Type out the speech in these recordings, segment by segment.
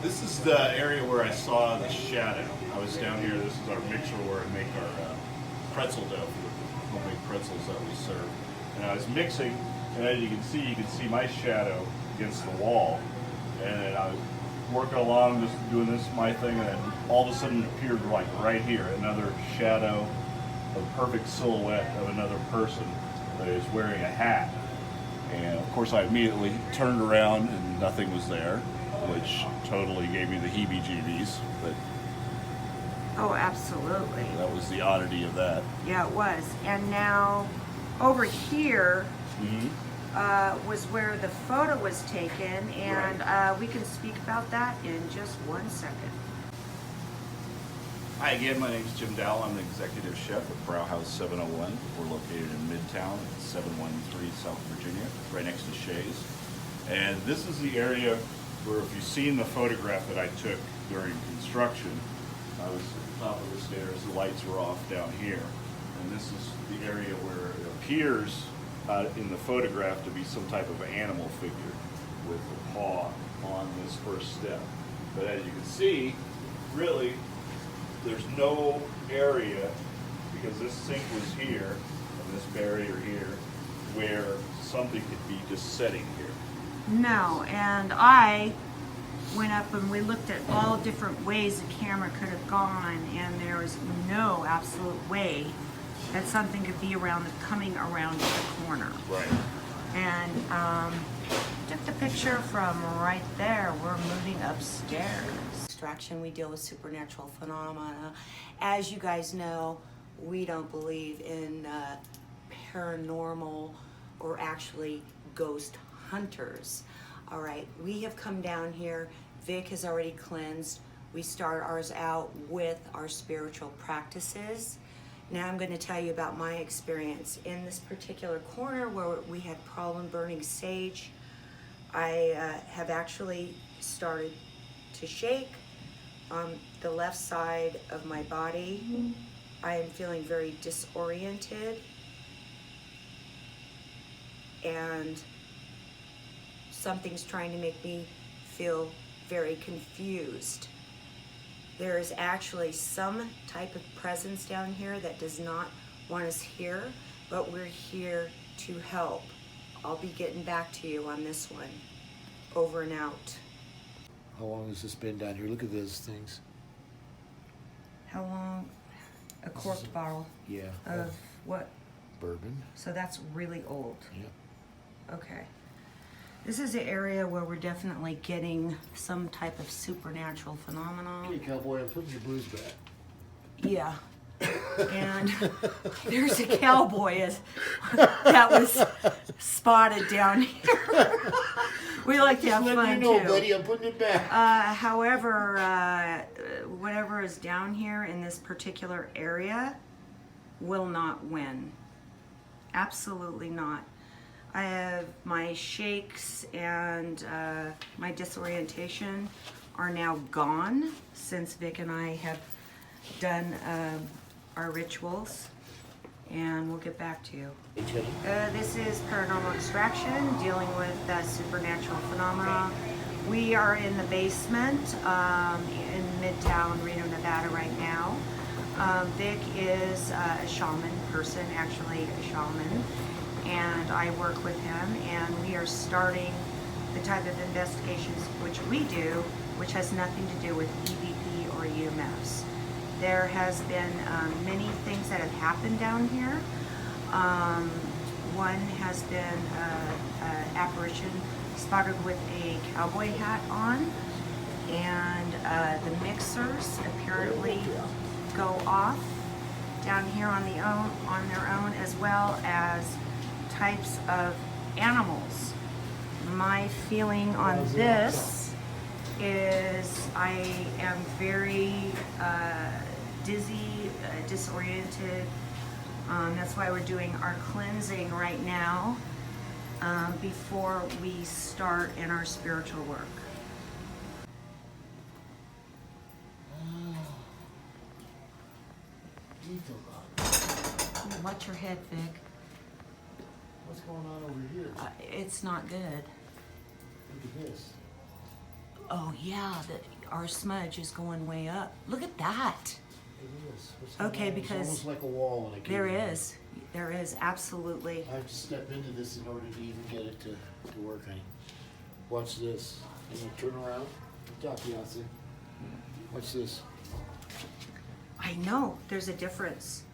This is the area where I saw the shadow. I was down here. This is our mixer where I make our pretzel dough for the homemade pretzels that we serve. And I was mixing, and as you can see my shadow against the wall. And then I was working along, just doing this my thing, and then all of a sudden it appeared like right here, another shadow, a perfect silhouette of another person that is wearing a hat. And of course I immediately turned around and nothing was there, which totally gave me the heebie-jeebies. But Oh, absolutely. that was the oddity of that. Yeah, it was. And now over here was where the photo was taken, and we can speak about that in just 1 second. Hi again, my name is Jim Dowell. I'm the executive chef at Brauhaus 701. We're located in Midtown at 713 South Virginia, right next to Shays. And this is the area where, if you've seen the photograph that I took during construction, I was at the top of the stairs, the lights were off down here. And this is the area where it appears in the photograph to be some type of animal figure with a paw on this first step. But as you can see, really, there's no area, because this sink was here and this barrier here, where something could be just sitting here. No, and I went up and we looked at all different ways the camera could have gone, and there was no absolute way that something could be coming around the corner. Right. And took the picture from right there. We're moving upstairs. Extraction, we deal with supernatural phenomena. As you guys know, we don't believe in paranormal or actually ghost hunters. All right, we have come down here. Vic has already cleansed. We start ours out with our spiritual practices. Now I'm going to tell you about my experience. In this particular corner where we had problem burning sage, I have actually started to shake on the left side of my body. I am feeling very disoriented, and something's trying to make me feel very confused. There is actually some type of presence down here that does not want us here, but we're here to help. I'll be getting back to you on this one. Over and out. How long has this been down here? Look at those things. How long? A corked bottle Yeah. of what? Bourbon. So that's really old. Yeah. Okay. This is the area where we're definitely getting some type of supernatural phenomenon. Okay, cowboy, I'm putting your blues back. Yeah. And there's a cowboy that was spotted down here. We like to have fun you know, too. buddy, I'm putting it back. However, whatever is down here in this particular area will not win. Absolutely not. I have my shakes and my disorientation are now gone since Vic and I have done our rituals, and we'll get back to you. This is Paranormal Extraction, dealing with supernatural phenomena. We are in the basement in Midtown, Reno, Nevada right now. Vic is a shaman person, actually a shaman, and I work with him, and we are starting the type of investigations which we do, which has nothing to do with EVP or EMFs. There has been many things that have happened down here. One has been an apparition spotted with a cowboy hat on, and the mixers apparently go off down here on their own, as well as types of animals. My feeling on this is I am very dizzy, disoriented. That's why we're doing our cleansing right now before we start in our spiritual work. Watch your head, Vic. What's going on over here? It's not good. Look at this. Oh yeah, our smudge is going way up. Look at that. It is. What's Okay, going on? because it's almost like a wall when I There is, absolutely. I have to step into this in order to even get it to work, honey. Watch this. I'm gonna turn around. Stop, Beyonce. Watch this. I know, there's a difference.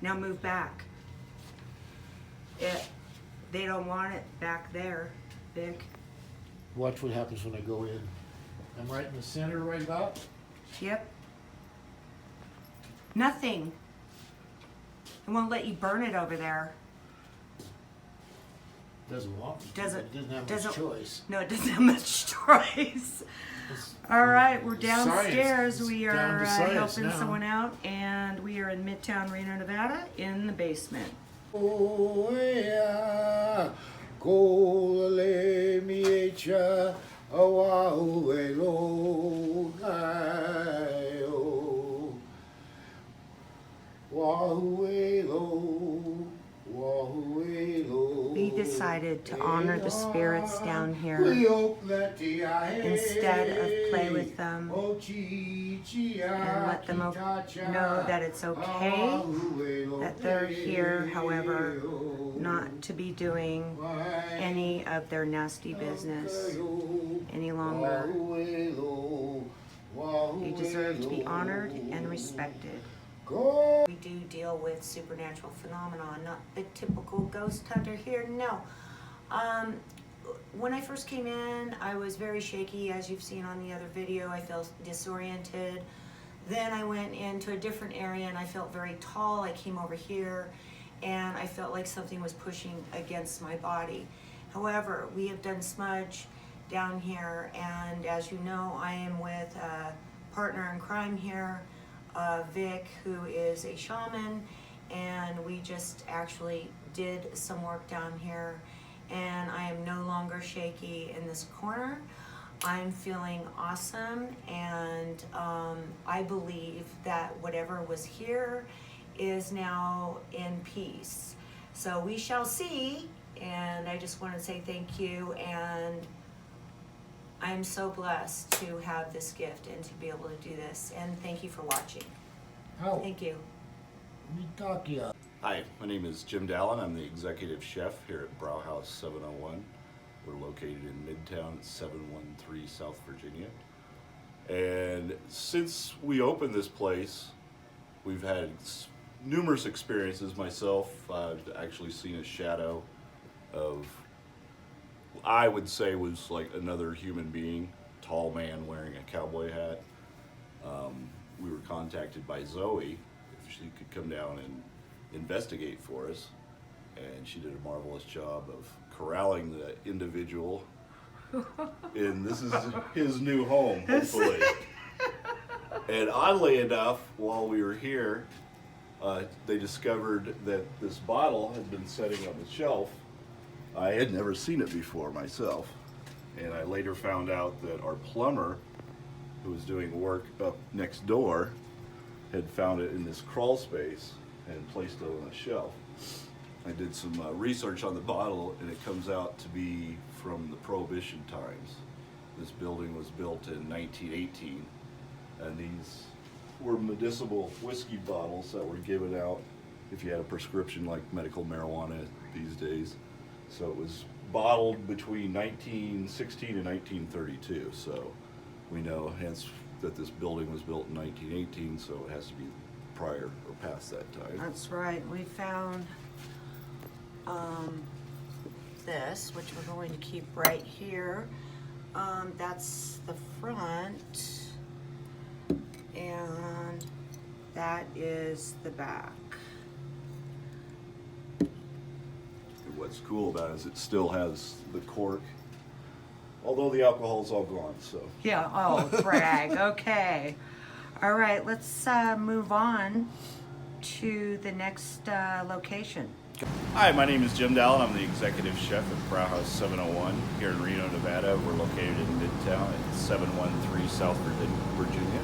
Now move back. They don't want it back there, Vic. Watch what happens when I go in. I'm right in the center right about. Yep. Nothing. It won't let you burn it over there. Doesn't want me to, Doesn't- but it doesn't have doesn't- much choice. No, it doesn't have much choice. It's- All right, we're it's downstairs. science. We It's down are to science helping now. someone out, and we are in Midtown Reno, Nevada, in the basement. Oh, yeah, go le miecha, awauelo, gaio, wahuelo, wahuelo. We decided to honor the spirits down here instead of play with them and let them know that it's okay that they're here, however, not to be doing any of their nasty business any longer. They deserve to be honored and respected. We do deal with supernatural phenomena, not the typical ghost hunter here, no. When I first came in, I was very shaky, as you've seen on the other video. I felt disoriented. Then I went into a different area and I felt very tall. I came over here and I felt like something was pushing against my body. However, we have done smudge down here, and as you know, I am with a partner in crime here, Vic, who is a shaman, and we just actually did some work down here, and I am no longer shaky in this corner. I'm feeling awesome, and I believe that whatever was here is now in peace. So we shall see, and I just want to say thank you, and I'm so blessed to have this gift and to be able to do this, and thank you for watching. How? Thank you. We talk ya. Hi, my name is Jim Dallin. I'm the executive chef here at Brauhaus 701. We're located in Midtown at 713 South Virginia. And since we opened this place, we've had numerous experiences. Myself, I've actually seen a shadow of, I would say was like another human being, tall man wearing a cowboy hat. We were contacted by Zoe if she could come down and investigate for us, and she did a marvelous job of corralling the individual. And this is his new home, hopefully. And oddly enough, while we were here, they discovered that this bottle had been sitting on the shelf. I had never seen it before myself, and I later found out that our plumber, who was doing work up next door, had found it in this crawl space and placed it on a shelf. I did some research on the bottle, and it comes out to be from the Prohibition times. This building was built in 1918, and these were medicinal whiskey bottles that were given out if you had a prescription like medical marijuana these days. So it was bottled between 1916 and 1932, so we know hence that this building was built in 1918, so it has to be prior or past that time. That's right. We found this, which we're going to keep right here. That's the front, and that is the back. What's cool about it is it still has the cork, although the alcohol's all gone, so. Yeah, oh, brag. Okay. All right, let's move on to the next location. Hi, my name is Jim Dallin. I'm the executive chef at Brauhaus 701 here in Reno, Nevada. We're located in Midtown at 713 South Virginia.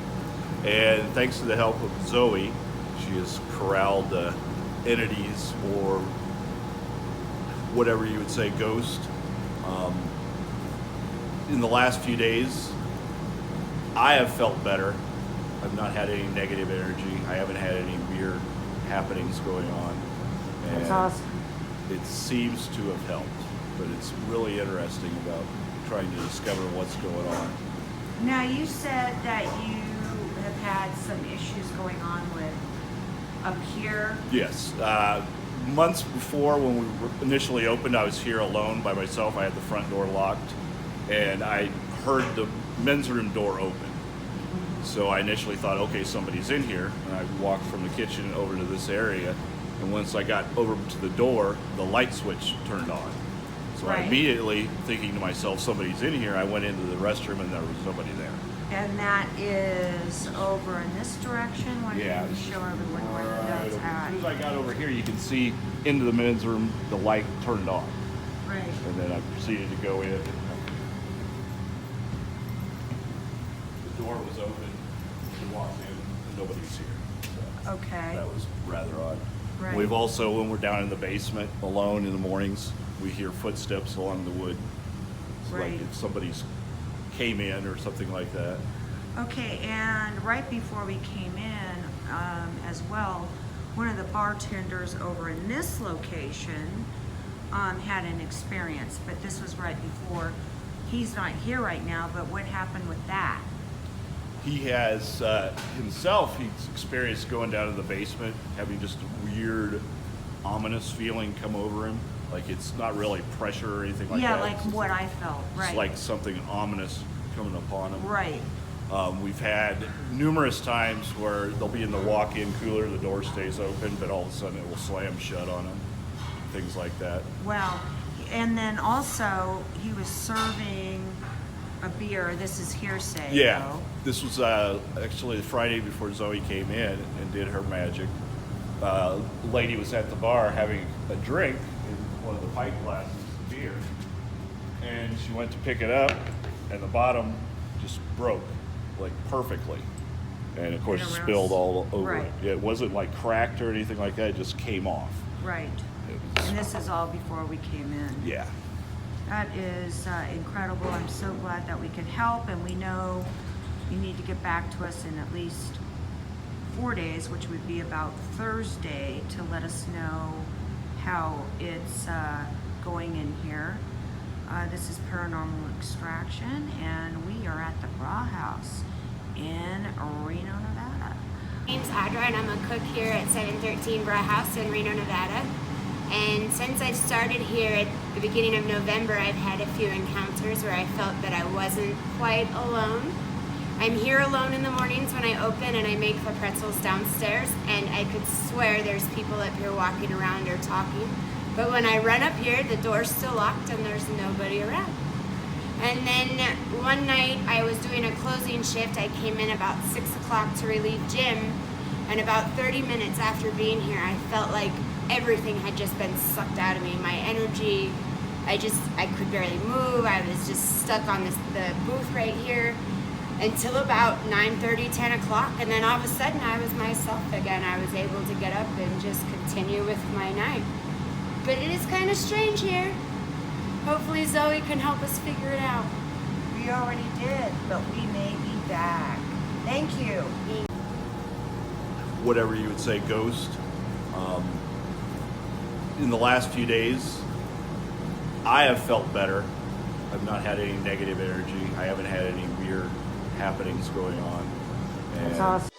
And thanks to the help of Zoe, she has corralled entities, or whatever you would say, ghost, in the last few days, I have felt better. I've not had any negative energy. I haven't had any weird happenings going on. And That's awesome. it seems to have helped, but it's really interesting about trying to discover what's going on. Now, you said that you have had some issues going on with up here. Yes. Months before, when we initially opened, I was here alone by myself. I had the front door locked, and I heard the men's room door open. So I initially thought, okay, somebody's in here, and I walked from the kitchen over to this area, and once I got over to the door, the light switch turned on. So I Right. immediately, thinking to myself, somebody's in here, I went into the restroom and there was nobody there. And that is over in this direction. Why don't Yeah, you show everyone where Right. that's As at? soon as I got over here, you can see into the men's room, the light turned on. Right. And then I proceeded to go in. The door was open. We walked in, and nobody's here. So Okay. that was rather odd. Right. We've also, when we're down in the basement alone in the mornings, we hear footsteps along the wood. It's Right. like if somebody's came in or something like that. Okay, and right before we came in, as well, one of the bartenders over in this location had an experience, but this was right before. He's not here right now, but what happened with that? He has himself, he's experienced going down to the basement, having just a weird, ominous feeling come over him. Like it's not really pressure or anything like Yeah, that. like It's what I felt, right. It's like something ominous coming upon him. Right, We've had numerous times where they'll be in the walk-in cooler, the door stays open, but all of a sudden it will slam shut on them. Things like that. well, and then also, he was serving a beer, this is hearsay, Yeah, though. this was actually the Friday before Zoe came in and did her magic. The lady was at the bar having a drink in one of the pint glasses of beer, and she went to pick it up, and the bottom just broke, like perfectly. And of course, it And around- spilled all over. right. Yeah, it wasn't like cracked or anything like that, it just came off. Right, It was, and this is all before we came in. yeah. That is incredible. I'm so glad that we could help, and we know you need to get back to us in at least 4 days, which would be about Thursday, to let us know how it's going in here. This is Paranormal Extraction, and we are at the Bra House in Reno, Nevada. My name's Audra, and I'm a cook here at 713 Bra House in Reno, Nevada. And since I've started here at the beginning of November, I've had a few encounters where I felt that I wasn't quite alone. I'm here alone in the mornings when I open and I make the pretzels downstairs, and I could swear there's people up here walking around or talking. But when I run up here, the door's still locked and there's nobody around. And then one night I was doing a closing shift. I came in about 6 o'clock to relieve Jim, and about 30 minutes after being here, I felt like everything had just been sucked out of me. My energy, I could barely move. I was just stuck on the booth right here until about 9:30, 10 o'clock, and then all of a sudden I was myself again. I was able to get up and just continue with my night. But it is kind of strange here. Hopefully Zoe can help us figure it out. We already did, but we may be back. Thank you. Whatever you would say, ghost. In the last few days, I have felt better. I've not had any negative energy. I haven't had any weird happenings going on. And That's awesome.